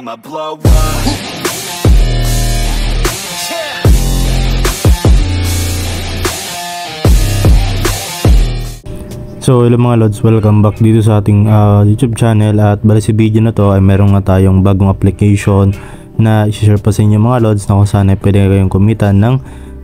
I'ma blow up. So hello mga lods, welcome back dito sa ating YouTube channel. At bali sa video na to ay meron nga tayong bagong application na i-share pa sa inyo mga lods, na kung saan ay pwede kayong kumita ng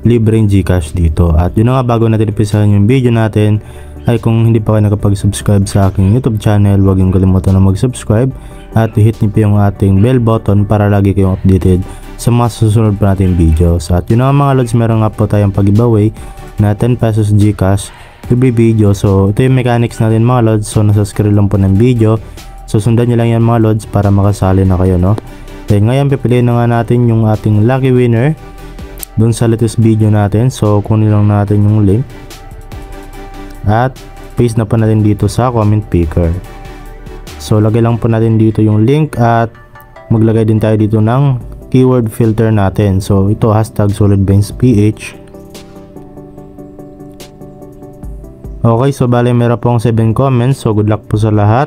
libreng Gcash dito. At yun nga, bago natin umpisahan yung video natin, ay kung hindi pa kayo nakapag-subscribe sa aking YouTube channel, huwag yung kalimutan na mag-subscribe at i-hit niyo po yung ating bell button para lagi kayong updated sa mga susunod pa natin videos. At yun nga mga lods, meron nga po tayong pag-giveaway na 10 pesos Gcash every video. So ito yung mechanics natin mga lods, so nasa screen lang po ng video, so sundan nyo lang yan mga lods para makasali na kayo, no? Then ngayon pipiliin na nga natin yung ating lucky winner dun sa latest video natin. So kunin lang natin yung link at paste na po natin dito sa comment picker. So lagay lang po natin dito yung link at maglagay din tayo dito ng keyword filter natin. So ito hashtag solidbrainsph. Okay, so bale meron pong 7 comments, so good luck po sa lahat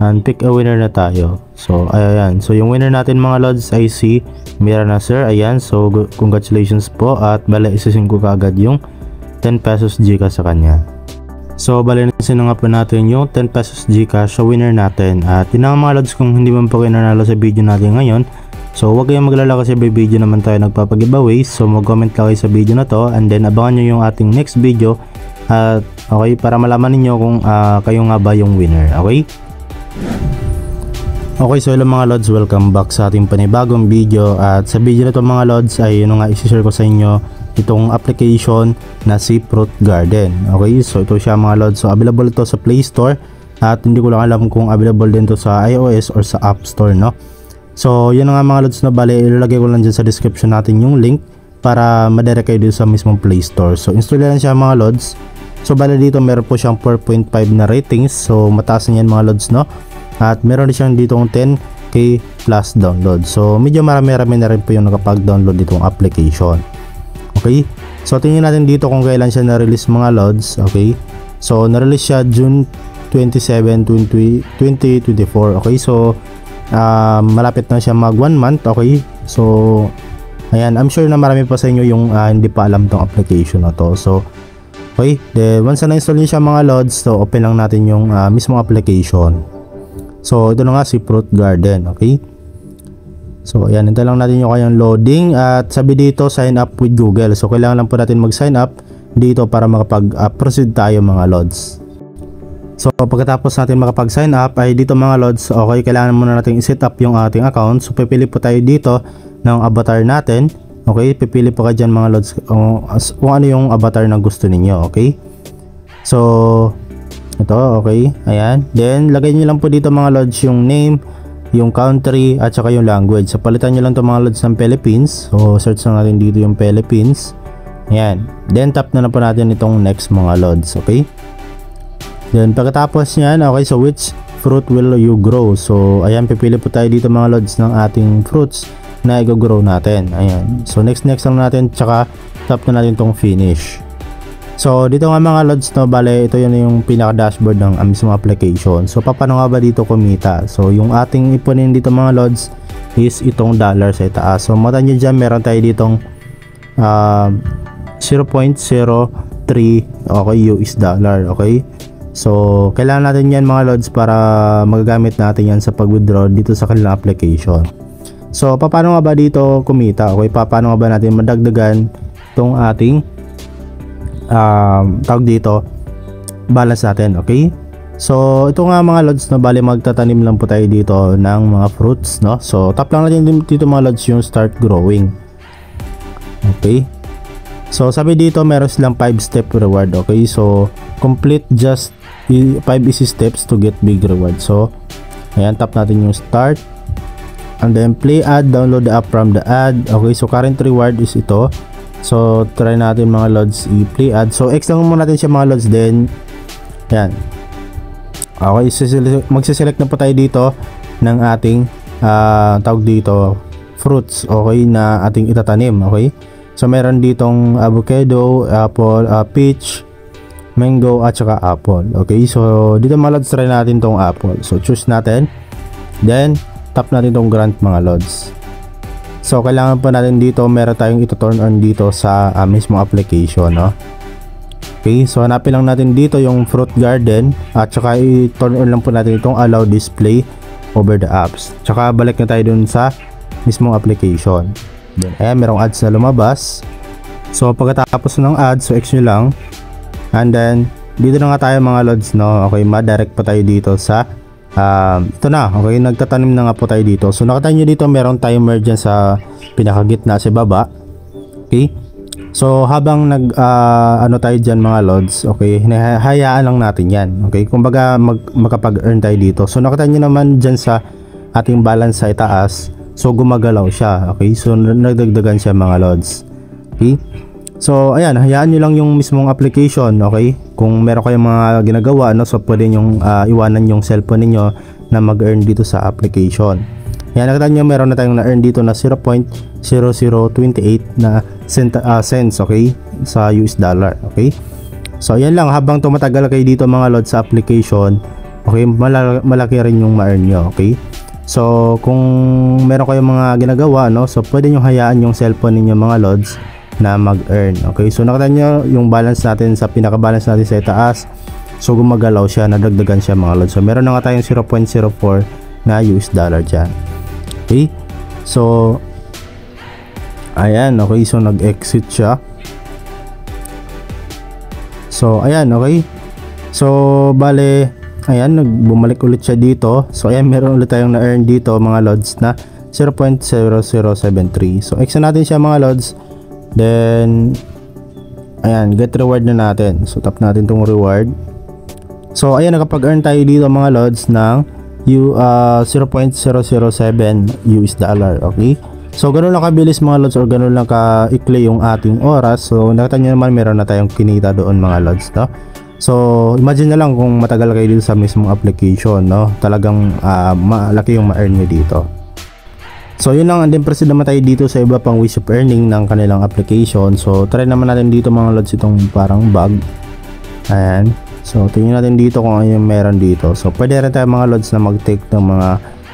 and pick a winner na tayo. So ayan, so yung winner natin mga lods ay si Mira Nasser. Ayan, so congratulations po at bale isasing ko kaagad yung 10 pesos Gcash sa kanya. So bale nasin na nga po natin yung 10 pesos Gcash sa winner natin. At yun nga mga lods, kung hindi man po kayo nanalo sa video natin ngayon, so huwag kayong maglala kasi may video naman tayo nagpapag-giveaway. So mag-comment lang kayo sa video na to and then abangan nyo yung ating next video. At okay, para malaman niyo kung kayo nga ba yung winner. Okay? Okay, so hello mga lods, welcome back sa ating panibagong video. At sa video na to mga lods ay yun nga i-share ko sa inyo itong application na si Fruit Garden. Okay, so ito siya mga lods, so available ito sa Play Store at hindi ko lang alam kung available din to sa iOS or sa App Store, no? So yun nga mga lods, na bali ilalagay ko lang dyan sa description natin yung link para madirect kayo dito sa mismong Play Store. So install lang siya mga lods. So bali dito meron po siyang 4.5 na ratings, so mataas na yan mga lods, no? At meron din siyang dito 10k plus download. So medyo marami-rami na rin po yung nakapag-download ditong application. Okay, so tingnan natin dito kung kailan siya na-release mga lods. Okay, so na-release siya June 27, 2024. Okay, so malapit na siya mag 1 month. Okay, so ayan, I'm sure na marami pa sa inyo yung hindi pa alam tong application na to. So okay, then once na install niyo siya mga lods, so open lang natin yung mismong application. So ito na nga si Fruit Garden. Okay, so ayan, hintay lang natin yung kanyang loading at sabi dito sign up with Google. So kailangan lang po natin mag sign up dito para makapag-proceed tayo mga lods. So pagkatapos natin makapag sign up ay dito mga lods, okay, kailangan muna natin i-set up yung ating account. So pipili po tayo dito ng avatar natin. Okay, pipili po kayo dyan mga lods kung ano yung avatar na gusto ninyo. Okay, so ito, okay, ayan, then lagay nyo lang po dito mga lods yung name, yung country at saka yung language. So palitan nyo lang to mga lods ng Philippines. So search na natin dito yung Philippines. Ayan, then tap na po natin itong next mga lods. Okay, then pagkatapos nyan, okay, so which fruit will you grow? So ayan, pipili po tayo dito mga lods ng ating fruits na i-grow natin. Ayan, so next lang natin, tsaka tap na natin tong finish. So dito nga mga lods, no, bale ito yun yung pinaka dashboard ng mismong application. So paano nga ba dito kumita? So yung ating ipunin dito mga lods is itong dollar sa itaas. So mata nyo dyan, meron tayo ditong 0.03 okay, US dollar. Okay, so kailangan natin yan mga lods para magagamit natin yan sa pag-withdraw dito sa kanilang application. So paano nga ba dito kumita? Okay, paano nga ba natin madagdagan itong ating tawag dito balance natin? Okay, so ito nga mga lods, na bali magtatanim lang po tayo dito ng mga fruits, no? So tap lang natin dito mga lods yung start growing. Okay, so sabi dito meron silang 5 step reward. Okay, so complete just 5 easy steps to get big reward. So ayan, tap natin yung start and then play ad, download the app from the ad. Okay, so current reward is ito. So try natin mga lods i-play ad. So X lang muna natin siya mga lods, then yan. Okay, magsiselect na po tayo dito ng ating tawag dito fruits, okay, na ating itatanim. Okay, so meron ditong avocado, apple, peach, mango at saka apple. Okay, so dito mga lods try natin tong apple. So choose natin, then tap natin itong grant mga lods. So kailangan pa natin dito, meron tayong ito turn on dito sa mismo application, no? Okay, so hanapin lang natin dito yung fruit garden at saka i-turn on lang po natin itong allow display over the apps. Tsaka balik na tayo dun sa mismong application. Then, ayan, merong ads na lumabas. So pagkatapos ng ads, so X nyo lang. And then dito na nga tayo mga lods, no? Okay, ma-direct pa tayo dito sa ito na, okay, nagtatanim na nga po tayo dito. So nakita nyo dito merong timer dyan sa pinakagitna sa baba. Okay, so habang ano tayo dyan mga lods, okay, hayaan lang natin yan. Okay, kumbaga makapag-earn tayo dito. So nakita nyo naman dyan sa ating balance sa itaas, so gumagalaw siya. Okay, so nagdagdagan siya mga lods. Okay, so ayan, hayaan nyo lang yung mismong application. Okay, kung meron kayong mga ginagawa, no, so pwede nyong iwanan yung cellphone ninyo na mag-earn dito sa application. Ayan, nakita nyo meron na tayong na-earn dito na 0.0028 na cents, okay, sa US dollar. Okay, so ayan lang, habang tumatagal kayo dito mga lods sa application, okay, malaki rin yung ma-earn nyo. Okay, so kung meron kayong mga ginagawa, no, so pwede nyo hayaan yung cellphone ninyo mga lods na mag-earn. Okay, so nakita nyo yung balance natin sa pinaka-balance natin sa itaas, so gumagalaw siya, nadagdagan siya mga lods. So meron na nga tayong 0.04 na US dollar dyan. Okay, so ayan, okay, so nag-exit siya. So ayan, okay, so bale, ayan, bumalik ulit siya dito. So ayan, meron ulit tayong na-earn dito mga lods na 0.0073. So exit natin siya mga lods. Then ayan, get reward na natin. So tap natin tong reward. So ayan, nakapag-earn tayo dito mga lods ng 0.007 US dollar. Okay, so ganun lang kabilis mga lods, or ganun lang ka-ikli yung ating oras. So nakita nyo naman meron na tayong kinita doon mga lods, no? So imagine na lang kung matagal kayo dito sa mismong application, no? Talagang malaki yung ma-earn nyo dito. So yun lang, and then proceed naman tayo dito sa iba pang ways of earning ng kanilang application. So try naman natin dito mga lods itong parang bug. Ayan, so tingnan natin dito kung ano yung meron dito. So pwede rin tayo mga lods na mag-take ng mga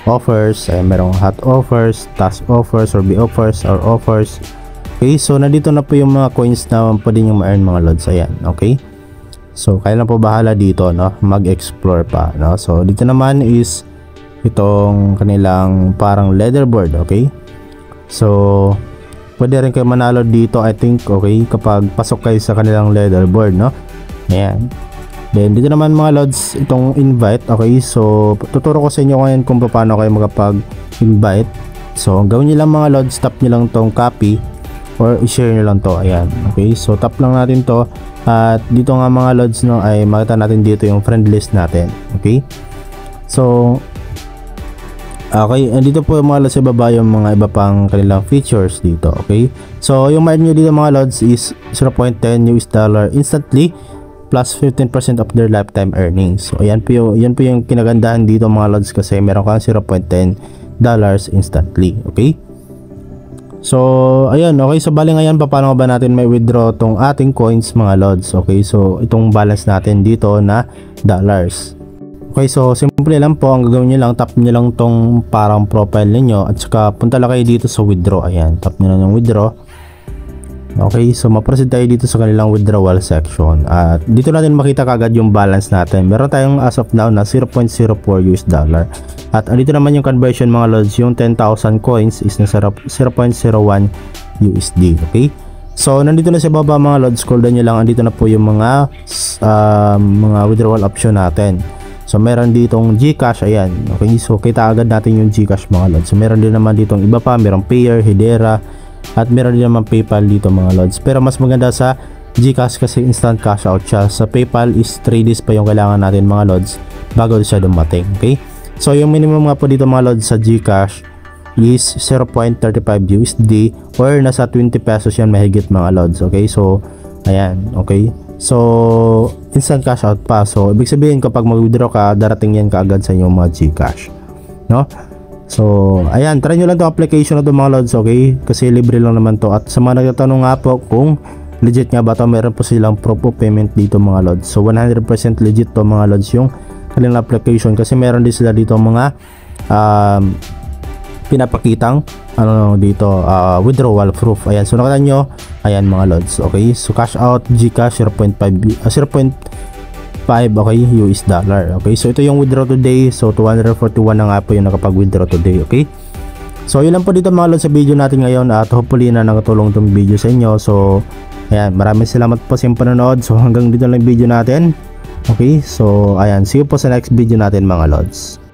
offers. Ayan, merong hot offers, task offers, or be offers, or offers. Okay, so nandito na po yung mga coins na pwede nyo ma-earn mga lods. Ayan, okay, so kaya na po bahala dito, no, mag-explore pa, no? So dito naman is itong kanilang parang leaderboard. Okay, so pwede rin kayo manalo dito, I think, okay, kapag pasok kayo sa kanilang leaderboard, no? Ayan, then dito naman mga lods itong invite. Okay, so tuturo ko sa inyo ngayon kung paano kayo makapag-invite. So ang gawin nyo lang mga lods, tap nyo lang tong copy or i-share nyo lang to. Ayan, okay, so tap lang natin to, at dito nga mga lods, no, ay makita natin dito yung friend list natin. Okay, so okay, andito po yung mga lods sa baba yung mga iba pang kanilang features dito. Okay, so yung ma-earn nyo dito mga lods is 0.10 US dollar instantly plus 15% of their lifetime earnings. So yan po yung kinagandahan dito mga lods, kasi meron kang 0.10 dollars instantly. Okay, so ayun, okay, so bali ngayon paano ba natin may withdraw tong ating coins mga lods. Okay, so itong balance natin dito na dollars. Okay, so simple lang po, ang gagawin nyo lang, tap nyo lang tong parang profile niyo at saka punta lang kayo dito sa withdraw. Ayan, tap nyo lang yung withdraw. Okay, so ma-proceed tayo dito sa kanilang withdrawal section, at dito natin makita kagad yung balance natin. Meron tayong as of now na 0.04 US dollar, at andito naman yung conversion mga lods, yung 10,000 coins is na 0.01 USD. Okay, so nandito na sa baba mga lods, scroll down nyo lang, andito na po yung mga withdrawal option natin. So meron ditong GCash, ayan. Okay, so kita agad natin yung GCash mga lods. So meron din naman ditong iba pa, merong Payer, Hedera, at meron din naman PayPal dito mga lods. Pero mas maganda sa GCash kasi instant cash out siya. Sa PayPal is 3 days pa yung kailangan natin mga lods bago siya dumating. Okay, so yung minimum nga po dito mga lods sa GCash is 0.35 USD or nasa 20 pesos yan mahigit mga lods. Okay, so ayan, okay, so instant cash out pa. So ibig sabihin kapag mag-withdraw ka, darating yan kaagad sa inyong mga GCash, no? So ayan, try nyo lang itong application na ito mga lods. Okay, kasi libre lang naman to. At sa mga nagtatanong nga po kung legit nga ba ito, meron po silang proof of payment dito mga lods. So 100% legit to mga lods yung kanilang application, kasi meron din sila dito mga pinapakitang ano dito, withdrawal proof. Ayan, so nakita nyo, ayan mga lods. Okay, so cash out GCash 0.5 okay, US dollar. Okay, so ito yung withdraw today. So 241 na nga po yung nakapag-withdraw today. Okay, so yun lang po dito mga lods sa video natin ngayon, at hopefully na nakatulong tong video sa inyo. So ayan, maraming salamat po sa inyong panonood. So hanggang dito lang yung video natin. Okay, so ayan, see you po sa next video natin mga lods.